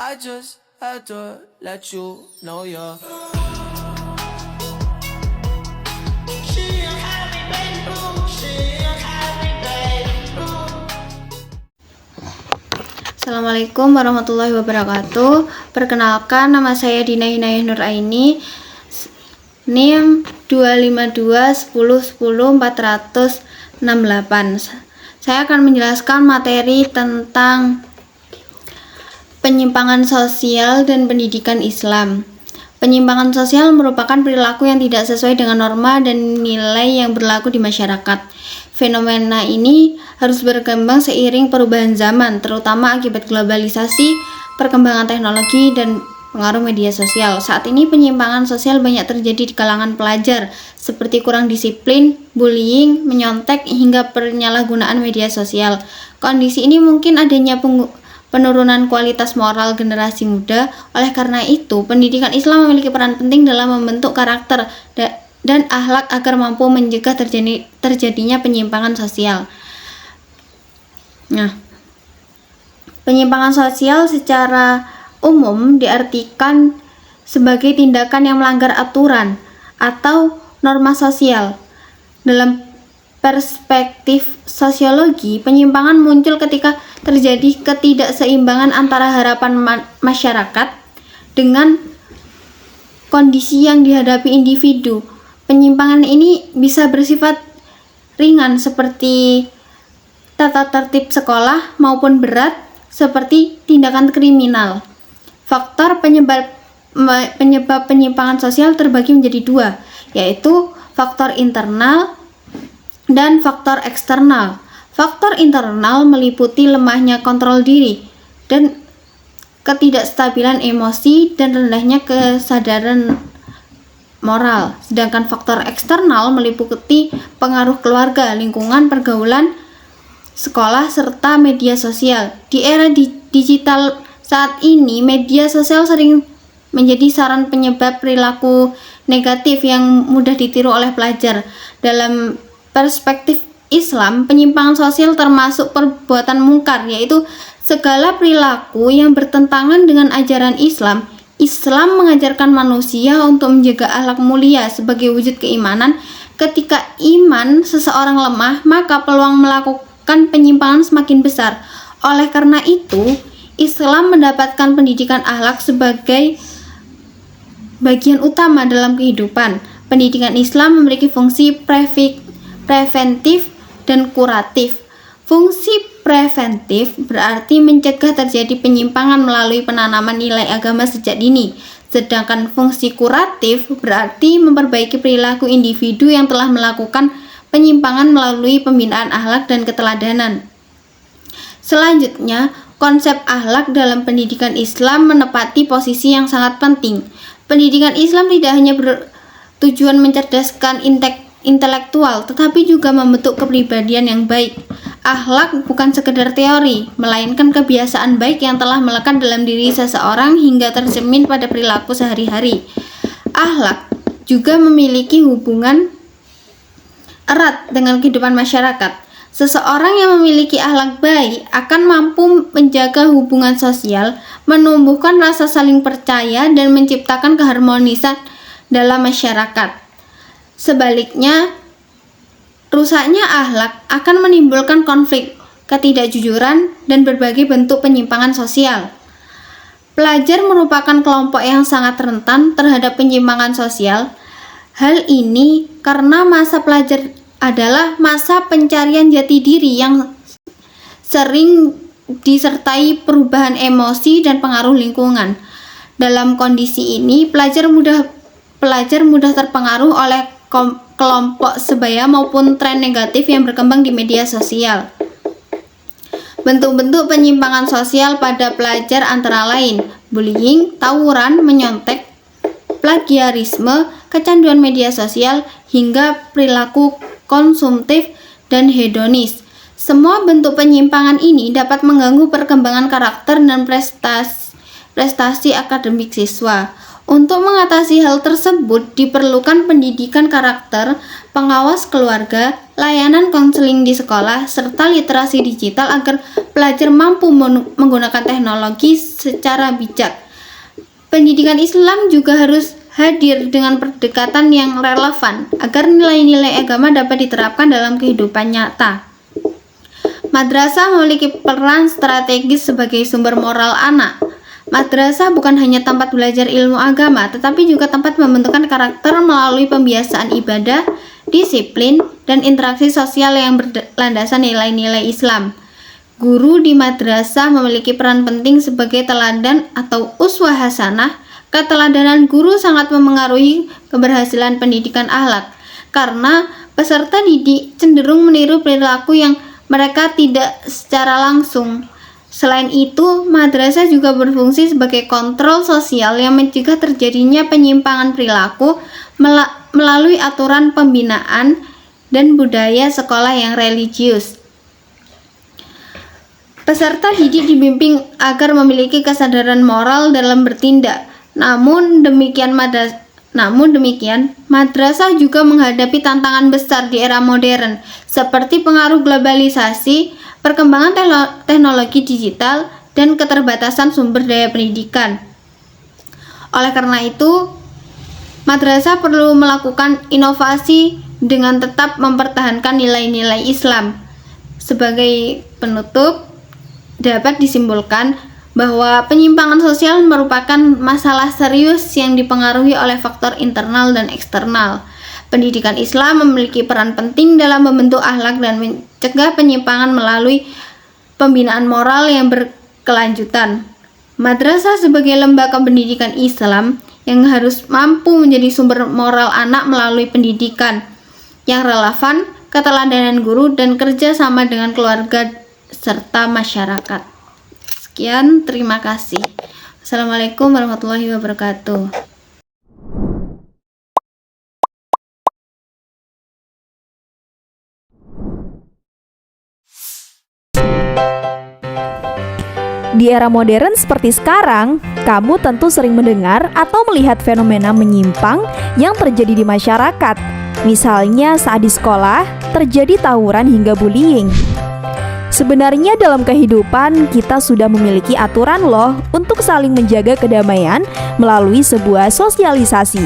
I just had to let you know you're. Assalamualaikum warahmatullahi wabarakatuh. Perkenalkan, nama saya Dina Hinayah Nuraini, NIM 25210100468. Saya akan menjelaskan materi tentang penyimpangan sosial dan pendidikan Islam. Penyimpangan sosial merupakan perilaku yang tidak sesuai dengan norma dan nilai yang berlaku di masyarakat. Fenomena ini harus berkembang seiring perubahan zaman, terutama akibat globalisasi, perkembangan teknologi, dan pengaruh media sosial. Saat ini penyimpangan sosial banyak terjadi di kalangan pelajar, seperti kurang disiplin, bullying, menyontek, hingga penyalahgunaan media sosial. Kondisi ini mungkin adanya penurunan kualitas moral generasi muda. Oleh karena itu, pendidikan Islam memiliki peran penting dalam membentuk karakter dan akhlak agar mampu mencegah terjadinya penyimpangan sosial. Nah, penyimpangan sosial secara umum diartikan sebagai tindakan yang melanggar aturan atau norma sosial. Dalam perspektif sosiologi, penyimpangan muncul ketika terjadi ketidakseimbangan antara harapan masyarakat dengan kondisi yang dihadapi individu. Penyimpangan ini bisa bersifat ringan seperti tata tertib sekolah maupun berat seperti tindakan kriminal. Faktor penyebab penyimpangan sosial terbagi menjadi dua, yaitu faktor internal dan faktor eksternal. Faktor internal meliputi lemahnya kontrol diri dan ketidakstabilan emosi dan rendahnya kesadaran moral. Sedangkan faktor eksternal meliputi pengaruh keluarga, lingkungan, pergaulan, sekolah, serta media sosial. Di era digital saat ini, media sosial sering menjadi saran penyebab perilaku negatif yang mudah ditiru oleh pelajar. Dalam perspektif Islam, penyimpangan sosial termasuk perbuatan mungkar, yaitu segala perilaku yang bertentangan dengan ajaran Islam. Islam mengajarkan manusia untuk menjaga akhlak mulia sebagai wujud keimanan. Ketika iman seseorang lemah, maka peluang melakukan penyimpangan semakin besar. Oleh karena itu, Islam mendapatkan pendidikan akhlak sebagai bagian utama dalam kehidupan. Pendidikan Islam memiliki fungsi preventif dan kuratif. Fungsi preventif berarti mencegah terjadi penyimpangan melalui penanaman nilai agama sejak dini. Sedangkan fungsi kuratif berarti memperbaiki perilaku individu yang telah melakukan penyimpangan melalui pembinaan akhlak dan keteladanan. Selanjutnya, konsep akhlak dalam pendidikan Islam menepati posisi yang sangat penting. Pendidikan Islam tidak hanya bertujuan mencerdaskan intelektual, tetapi juga membentuk kepribadian yang baik. Akhlak bukan sekedar teori, melainkan kebiasaan baik yang telah melekat dalam diri seseorang hingga tercermin pada perilaku sehari-hari. Akhlak juga memiliki hubungan erat dengan kehidupan masyarakat. Seseorang yang memiliki akhlak baik akan mampu menjaga hubungan sosial, menumbuhkan rasa saling percaya, dan menciptakan keharmonisan dalam masyarakat. Sebaliknya, rusaknya akhlak akan menimbulkan konflik, ketidakjujuran, dan berbagai bentuk penyimpangan sosial. Pelajar merupakan kelompok yang sangat rentan terhadap penyimpangan sosial. Hal ini karena masa pelajar adalah masa pencarian jati diri yang sering disertai perubahan emosi dan pengaruh lingkungan. Dalam kondisi ini, pelajar mudah terpengaruh oleh kelompok sebaya maupun tren negatif yang berkembang di media sosial. Bentuk-bentuk penyimpangan sosial pada pelajar antara lain bullying, tawuran, menyontek, plagiarisme, kecanduan media sosial, hingga perilaku konsumtif dan hedonis. Semua bentuk penyimpangan ini dapat mengganggu perkembangan karakter dan prestasi akademik siswa. Untuk mengatasi hal tersebut, diperlukan pendidikan karakter, pengawas keluarga, layanan konseling di sekolah, serta literasi digital agar pelajar mampu menggunakan teknologi secara bijak. Pendidikan Islam juga harus hadir dengan pendekatan yang relevan agar nilai-nilai agama dapat diterapkan dalam kehidupan nyata. Madrasah memiliki peran strategis sebagai sumber moral anak. Madrasah bukan hanya tempat belajar ilmu agama, tetapi juga tempat pembentukan karakter melalui pembiasaan ibadah, disiplin, dan interaksi sosial yang berlandasan nilai-nilai Islam. Guru di madrasah memiliki peran penting sebagai teladan atau uswah hasanah. Keteladanan guru sangat memengaruhi keberhasilan pendidikan akhlak, karena peserta didik cenderung meniru perilaku yang mereka tidak secara langsung. Selain itu, madrasah juga berfungsi sebagai kontrol sosial yang mencegah terjadinya penyimpangan perilaku melalui aturan pembinaan dan budaya sekolah yang religius. Peserta didik dibimbing agar memiliki kesadaran moral dalam bertindak. Namun demikian, madrasah juga menghadapi tantangan besar di era modern, seperti pengaruh globalisasi, perkembangan teknologi digital, dan keterbatasan sumber daya pendidikan. Oleh karena itu, madrasah perlu melakukan inovasi dengan tetap mempertahankan nilai-nilai Islam. Sebagai penutup, dapat disimpulkan bahwa penyimpangan sosial merupakan masalah serius yang dipengaruhi oleh faktor internal dan eksternal. Pendidikan Islam memiliki peran penting dalam membentuk akhlak dan mencegah penyimpangan melalui pembinaan moral yang berkelanjutan. Madrasah sebagai lembaga pendidikan Islam yang harus mampu menjadi sumber moral anak melalui pendidikan yang relevan, keteladanan guru, dan kerja sama dengan keluarga serta masyarakat. Sekian, terima kasih. Assalamualaikum warahmatullahi wabarakatuh. Di era modern seperti sekarang, kamu tentu sering mendengar atau melihat fenomena menyimpang yang terjadi di masyarakat. Misalnya saat di sekolah, terjadi tawuran hingga bullying. Sebenarnya dalam kehidupan, kita sudah memiliki aturan loh untuk saling menjaga kedamaian melalui sebuah sosialisasi.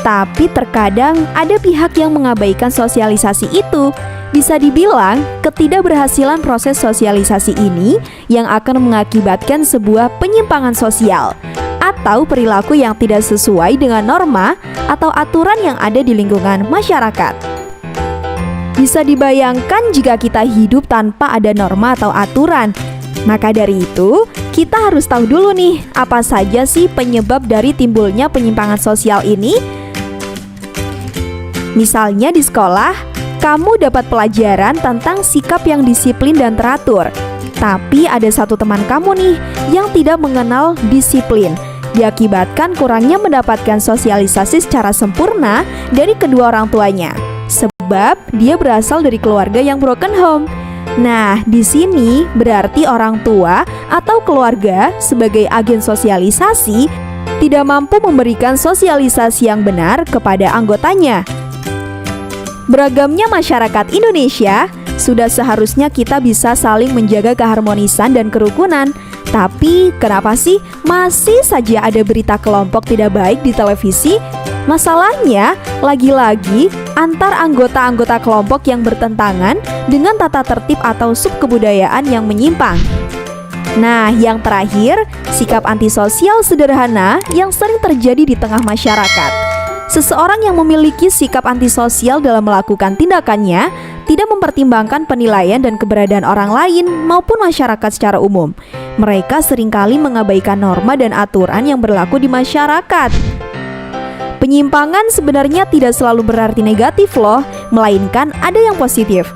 Tapi terkadang ada pihak yang mengabaikan sosialisasi itu. Bisa dibilang, ketidakberhasilan proses sosialisasi ini yang akan mengakibatkan sebuah penyimpangan sosial atau perilaku yang tidak sesuai dengan norma atau aturan yang ada di lingkungan masyarakat. Bisa dibayangkan jika kita hidup tanpa ada norma atau aturan. Maka dari itu, kita harus tahu dulu nih, apa saja sih penyebab dari timbulnya penyimpangan sosial ini? Misalnya di sekolah, kamu dapat pelajaran tentang sikap yang disiplin dan teratur. Tapi ada satu teman kamu nih yang tidak mengenal disiplin, diakibatkan kurangnya mendapatkan sosialisasi secara sempurna dari kedua orang tuanya. Sebab dia berasal dari keluarga yang broken home. Nah, di sini berarti orang tua atau keluarga sebagai agen sosialisasi tidak mampu memberikan sosialisasi yang benar kepada anggotanya. Beragamnya masyarakat Indonesia, sudah seharusnya kita bisa saling menjaga keharmonisan dan kerukunan. Tapi kenapa sih masih saja ada berita kelompok tidak baik di televisi? Masalahnya, lagi-lagi antar anggota-anggota kelompok yang bertentangan dengan tata tertib atau subkebudayaan yang menyimpang. Nah, yang terakhir, sikap antisosial sederhana yang sering terjadi di tengah masyarakat. Seseorang yang memiliki sikap antisosial dalam melakukan tindakannya tidak mempertimbangkan penilaian dan keberadaan orang lain maupun masyarakat secara umum. Mereka seringkali mengabaikan norma dan aturan yang berlaku di masyarakat. Penyimpangan sebenarnya tidak selalu berarti negatif loh, melainkan ada yang positif.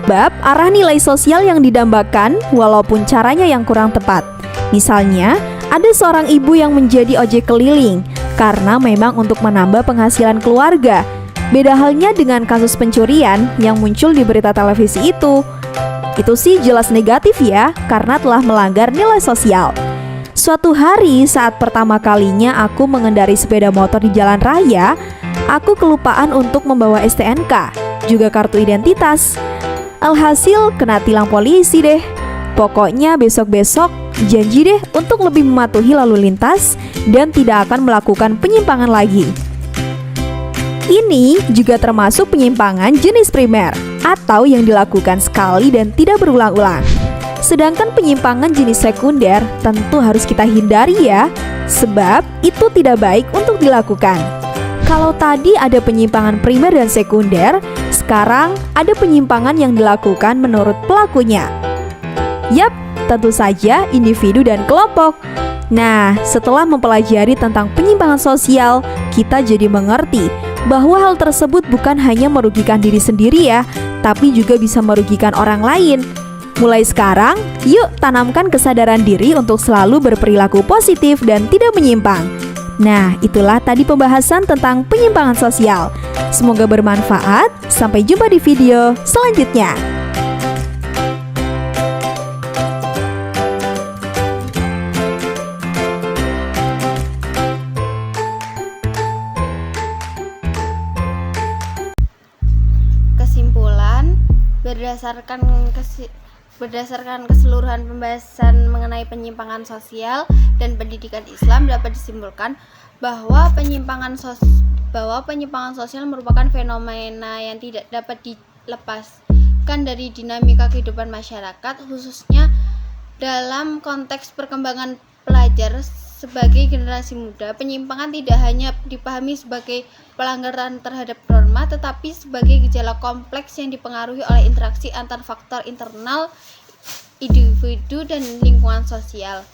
Bab arah nilai sosial yang didambakan walaupun caranya yang kurang tepat. Misalnya, ada seorang ibu yang menjadi ojek keliling karena memang untuk menambah penghasilan keluarga. Beda halnya dengan kasus pencurian yang muncul di berita televisi itu. Itu sih jelas negatif ya, karena telah melanggar nilai sosial. Suatu hari saat pertama kalinya aku mengendarai sepeda motor di jalan raya, aku kelupaan untuk membawa STNK, juga kartu identitas. Alhasil kena tilang polisi deh. Pokoknya besok-besok janji deh untuk lebih mematuhi lalu lintas dan tidak akan melakukan penyimpangan lagi. Ini juga termasuk penyimpangan jenis primer atau yang dilakukan sekali dan tidak berulang-ulang. Sedangkan penyimpangan jenis sekunder tentu harus kita hindari ya, sebab itu tidak baik untuk dilakukan. Kalau tadi ada penyimpangan primer dan sekunder, sekarang ada penyimpangan yang dilakukan menurut pelakunya. Yap, tentu saja individu dan kelompok. Nah, setelah mempelajari tentang penyimpangan sosial, kita jadi mengerti bahwa hal tersebut bukan hanya merugikan diri sendiri ya, tapi juga bisa merugikan orang lain. Mulai sekarang, yuk tanamkan kesadaran diri untuk selalu berperilaku positif dan tidak menyimpang. Nah, itulah tadi pembahasan tentang penyimpangan sosial. Semoga bermanfaat. Sampai jumpa di video selanjutnya. Kesimpulan, berdasarkan keseluruhan pembahasan mengenai penyimpangan sosial dan pendidikan Islam dapat disimpulkan bahwa penyimpangan sosial merupakan fenomena yang tidak dapat dilepaskan dari dinamika kehidupan masyarakat, khususnya dalam konteks perkembangan pelajar sebagai generasi muda. Penyimpangan tidak hanya dipahami sebagai pelanggaran terhadap norma, tetapi sebagai gejala kompleks yang dipengaruhi oleh interaksi antar faktor internal individu dan lingkungan sosial.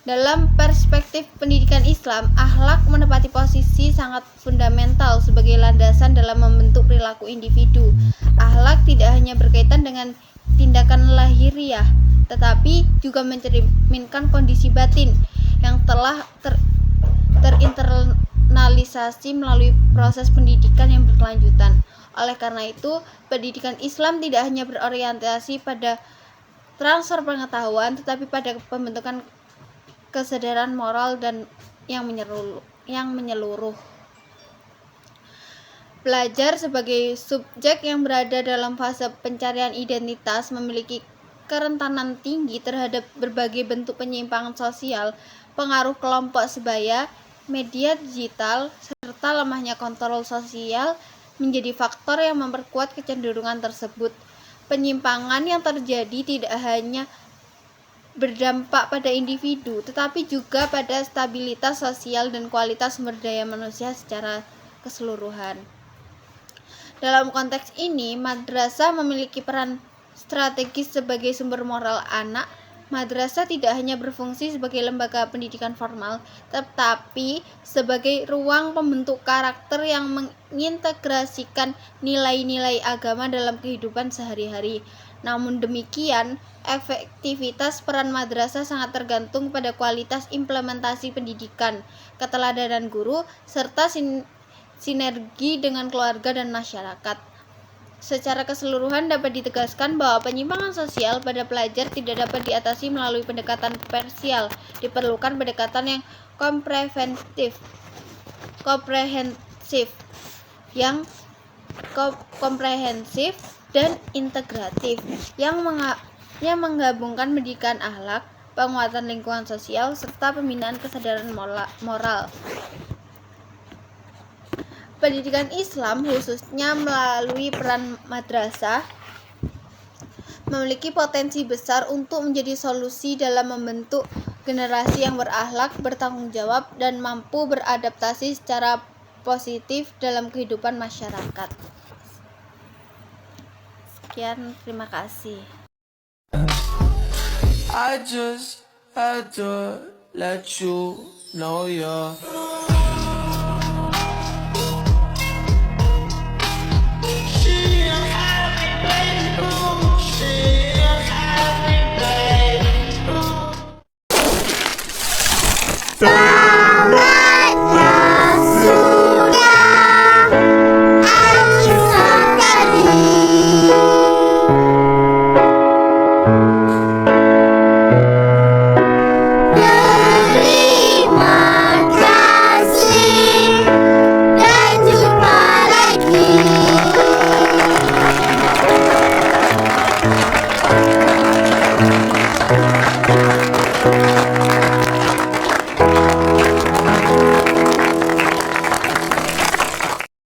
Dalam perspektif pendidikan Islam, akhlak menempati posisi sangat fundamental sebagai landasan dalam membentuk perilaku individu. Akhlak tidak hanya berkaitan dengan tindakan lahiriah, tetapi juga mencerminkan kondisi batin yang telah terinternalisasi melalui proses pendidikan yang berkelanjutan. Oleh karena itu, pendidikan Islam tidak hanya berorientasi pada transfer pengetahuan, tetapi pada pembentukan kesadaran moral dan yang menyeluruh. Pelajar sebagai subjek yang berada dalam fase pencarian identitas memiliki kerentanan tinggi terhadap berbagai bentuk penyimpangan sosial, pengaruh kelompok sebaya, media digital, serta lemahnya kontrol sosial menjadi faktor yang memperkuat kecenderungan tersebut. Penyimpangan yang terjadi tidak hanya berdampak pada individu, tetapi juga pada stabilitas sosial dan kualitas sumber daya manusia secara keseluruhan. Dalam konteks ini, madrasah memiliki peran strategis sebagai sumber moral anak. Madrasah tidak hanya berfungsi sebagai lembaga pendidikan formal, tetapi sebagai ruang pembentuk karakter yang mengintegrasikan nilai-nilai agama dalam kehidupan sehari-hari. Namun demikian, efektivitas peran madrasah sangat tergantung pada kualitas implementasi pendidikan, keteladanan guru, serta sinergi dengan keluarga dan masyarakat. Secara keseluruhan dapat ditegaskan bahwa penyimpangan sosial pada pelajar tidak dapat diatasi melalui pendekatan parsial. Diperlukan pendekatan yang komprehensif dan integratif yang menggabungkan pendidikan akhlak, penguatan lingkungan sosial, serta pembinaan kesadaran moral. Pendidikan Islam, khususnya melalui peran madrasah, memiliki potensi besar untuk menjadi solusi dalam membentuk generasi yang berakhlak, bertanggung jawab, dan mampu beradaptasi secara positif dalam kehidupan masyarakat. Sekian, terima kasih. I just had to let you know you're Stop!